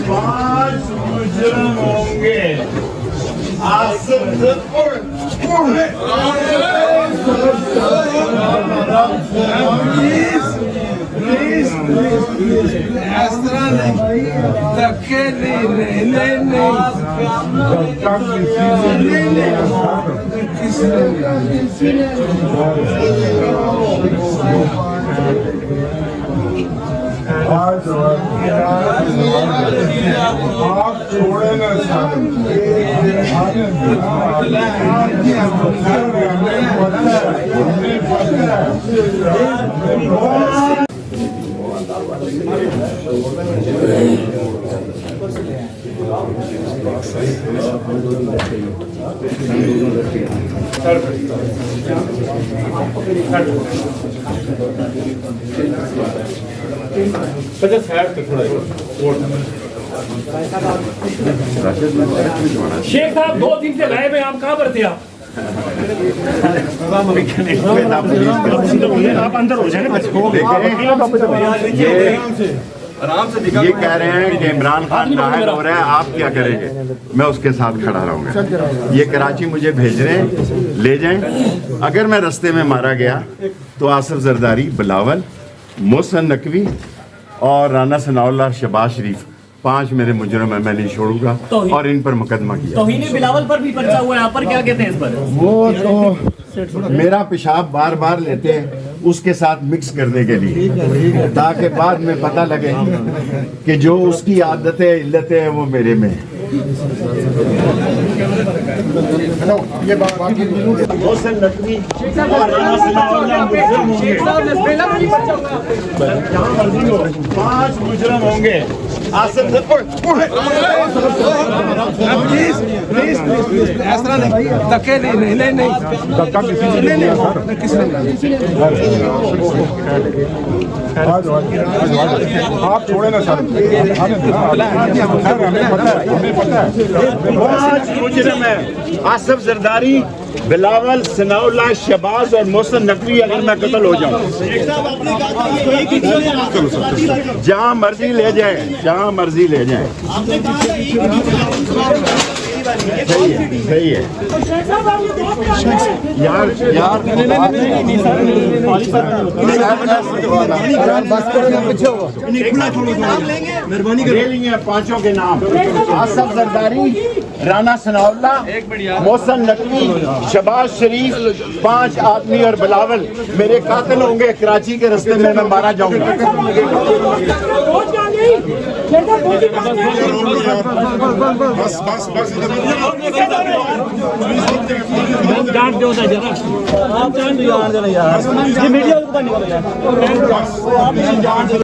5 मुजरिम होंगे। आसिफ धक्के नहीं आप छोड़े ना शेख साहब 2 दिन से गायब है, आप कहाँ पर थे? आप अंदर हो जाए। ये कह रहे हैं कि इमरान खान नाहल हो रहा है, आप क्या करेंगे? मैं उसके साथ खड़ा रहूंगा। ये कराची मुझे भेज रहे हैं, ले जाएं। अगर मैं रास्ते में मारा गया तो आसिफ जरदारी, बिलावल, मोहसिन नकवी और राना सनाउल्लाह, शहबाज शरीफ 5 मेरे मुजरिम है, मैं नहीं छोड़ूंगा और इन पर मुकदमा किया। तौहीन बिलावल पर भी पर्चा हुआ है, आप पर क्या कहते हैं इस पर? वो तो मेरा पेशाब बार बार लेते हैं उसके साथ मिक्स करने के लिए, ताकि बाद में पता लगे कि जो उसकी आदतें इल्लतें हैं वो मेरे में है। मोहसिन नकवी और राना सनाउल्लाह मुजरिम होंगे। जहाँ मर्जी हो 5 मुजरिम होंगे। आसिफ धक्के नहीं धक्का किसी ने नहीं आप छोड़े ना सर। हमें पता है 5 मुजरिम है। आसिफ जरदारी, बिलावल, सनाउल्लाह, शहबाज और मोहसिन नकवी। अगर मैं कत्ल हो जाऊं, जहाँ मर्जी ले जाए, जहाँ मर्जी ले जाए। सही है यार ले लिए 5 के नाम। आसिफ जरदारी, राना सनाउल्लाह, मोहसिन नकवी, शहबाज शरीफ 5 आदमी और बिलावल मेरे कातिल होंगे। कराची के रास्ते में मैं मारा जाऊंगा। जान दो जरा, आप जान दो यार, ये मीडिया को पता नहीं।